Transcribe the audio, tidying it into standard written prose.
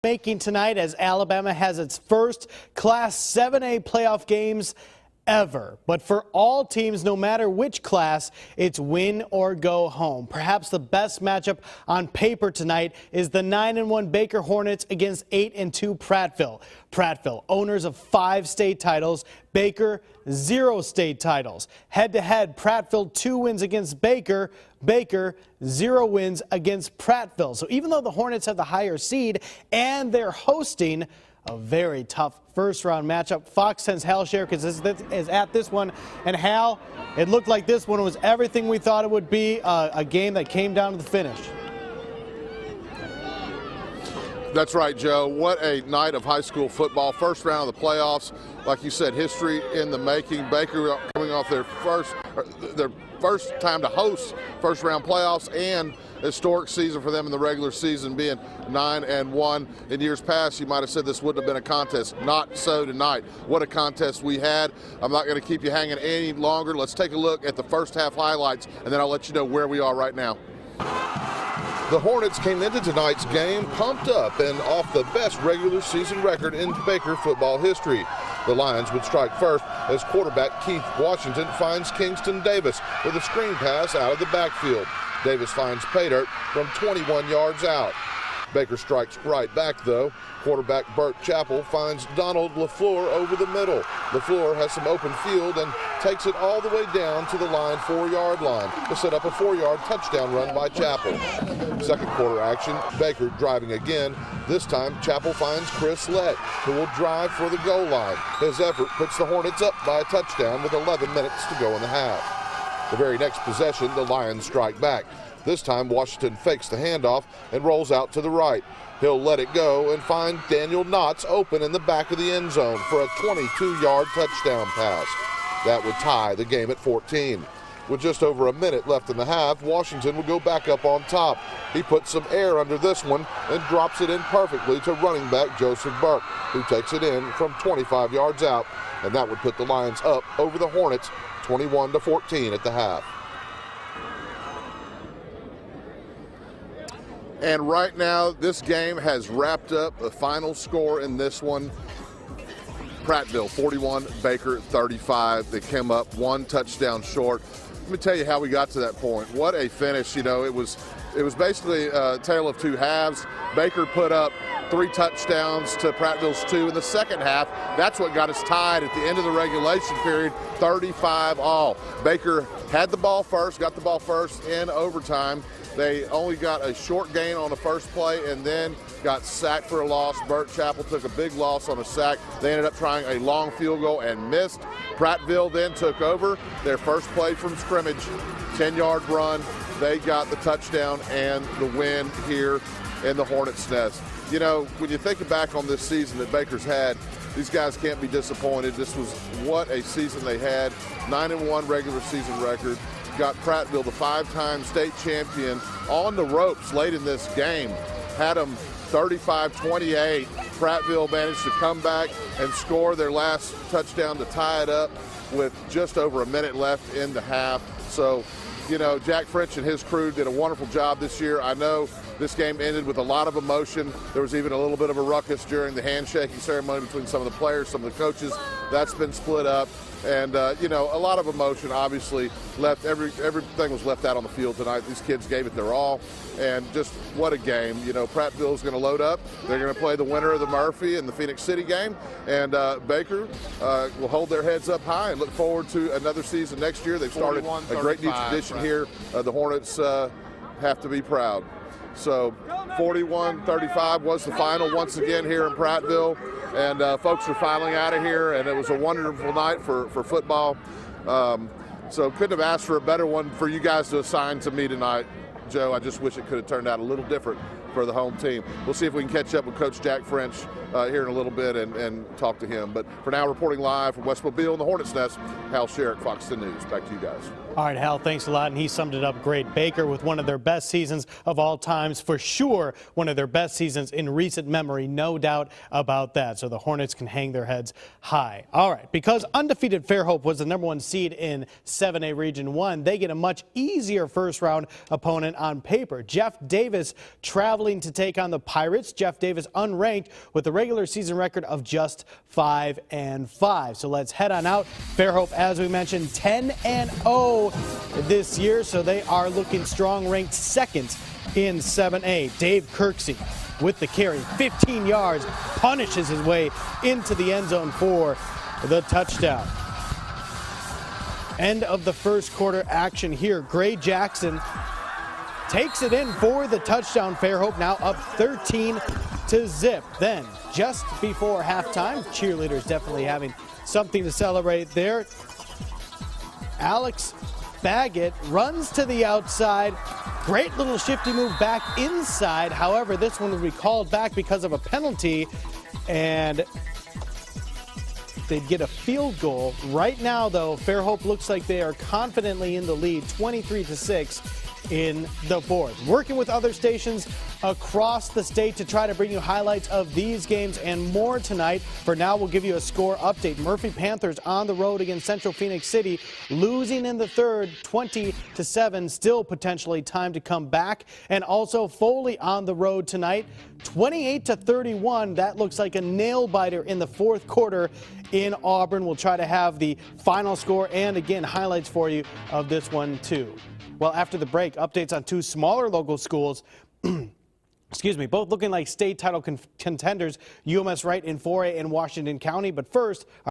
Making tonight as Alabama has its first Class 7A playoff games ever. But for all teams, no matter which class, it's win or go home. Perhaps the best matchup on paper tonight is the 9-1 Baker Hornets against 8-2 Prattville. Prattville, owners of 5 state titles, Baker 0 state titles. Head-to-head, Prattville 2 wins against Baker, Baker 0 wins against Prattville. So even though the Hornets have the higher seed and they're hosting a very tough first-round matchup, Fox 10's Hal Sherrick is at this one. And Hal, it looked like this one was everything we thought it would be, a game that came down to the finish. That's right, Joe. What a night of high school football. First round of the playoffs. Like you said, history in the making. Baker coming off their first time to host first-round playoffs, and historic season for them in the regular season, being 9-1. In years past, you might have said this wouldn't have been a contest. Not so tonight. What a contest we had. I'm not going to keep you hanging any longer. Let's take a look at the first half highlights, and then I'll let you know where we are right now. The Hornets came into tonight's game pumped up and off the best regular season record in Baker football history. The Lions would strike first as quarterback Keith Washington finds Kingston Davis with a screen pass out of the backfield. Davis finds Paydirt from 21 yards out. Baker strikes right back, though. Quarterback Burt Chappell finds Donald LaFleur over the middle. LaFleur has some open field and takes it all the way down to the line 4-yard line to set up a 4-yard touchdown run by Chappell. Second quarter action, Baker driving again. This time, Chappell finds Chris Lett, who will drive for the goal line. His effort puts the Hornets up by a touchdown with 11 minutes to go in the half. The very next possession, the Lions strike back. This time, Washington fakes the handoff and rolls out to the right. He'll let it go and find Daniel Knotts open in the back of the end zone for a 22-yard touchdown pass. That would tie the game at 14. With just over a minute left in the half, Washington would go back up on top. He puts some air under this one and drops it in perfectly to running back Joseph Burke, who takes it in from 25 yards out, and that would put the Lions up over the Hornets 21-14 at the half. And right now, this game has wrapped up. The final score in this one, Prattville 41, Baker 35. They came up one touchdown short. Let me tell you how we got to that point. What a finish. You know, it was basically a tale of two halves. Baker put up 3 touchdowns to Prattville's 2 in the second half. That's what got us tied at the end of the regulation period, 35 all. Baker had the ball first, got the ball first in overtime. They only got a short gain on the first play and then got sacked for a loss. Burt Chappell took a big loss on a sack. They ended up trying a long field goal and missed. Prattville then took over their first play from scrimmage, 10-yard run. They got the touchdown and the win here in the Hornets' nest. You know, when you think back on this season that Baker's had, these guys can't be disappointed. This was what a season they had. 9-1 regular season record. Got Prattville, the 5-time state champion, on the ropes late in this game. Had them 35-28. Prattville managed to come back and score their last touchdown to tie it up with just over a minute left in the half. So, you know, Jack French and his crew did a wonderful job this year. I know this game ended with a lot of emotion. There was even a little bit of a ruckus during the handshaking ceremony between some of the players, some of the coaches. That's been split up. And, you know, a lot of emotion, obviously, left. Everything was left out on the field tonight. These kids gave it their all. And just what a game. You know, Prattville's going to load up. They're going to play the winner of the Murphy and the Phoenix City game. And Baker will hold their heads up high and look forward to another season next year. They've started a great new tradition here. The Hornets have to be proud. So 41-35 was the final once again here in Prattville. And folks are filing out of here, and it was a wonderful night for football. So couldn't have asked for a better one for you guys to assign to me tonight, Joe. I just wish it could have turned out a little different for the home team. We'll see if we can catch up with Coach Jack French here in a little bit and talk to him. But for now, reporting live from West Mobile in the Hornets' Nest, Hal Sherrick, Fox 10 News. Back to you guys. All right, Hal, thanks a lot, and he summed it up great. Baker with one of their best seasons of all times, for sure one of their best seasons in recent memory, no doubt about that. So the Hornets can hang their heads high. All right, because undefeated Fairhope was the #1 seed in 7A Region 1, they get a much easier first-round opponent on paper. Jeff Davis traveling to take on the Pirates. Jeff Davis unranked with a regular season record of just 5-5. So let's head on out. Fairhope, as we mentioned, 10-0 this year, so they are looking strong, ranked second in 7A. Dave Kirksey with the carry, 15 yards, punishes his way into the end zone for the touchdown. End of the first quarter action here. Gray Jackson takes it in for the touchdown. Fairhope now up 13-0. Then, just before halftime, cheerleaders definitely having something to celebrate there. Alex Baggett runs to the outside. Great little shifty move back inside. However, this one will be called back because of a penalty, and they'd get a field goal. Right now, though, Fairhope looks like they are confidently in the lead, 23-6 in the fourth. Working with other stations across the state to try to bring you highlights of these games and more tonight. For now, we'll give you a score update. Murphy Panthers on the road against Central Phoenix City, losing in the third, 20-7. Still potentially time to come back. And also Foley on the road tonight, 28-31. That looks like a nail biter in the fourth quarter in Auburn. We'll try to have the final score and again highlights for you of this one too. Well, after the break, updates on two smaller local schools, excuse me, both looking like state title contenders, UMS Wright in 4A in Washington County. But first,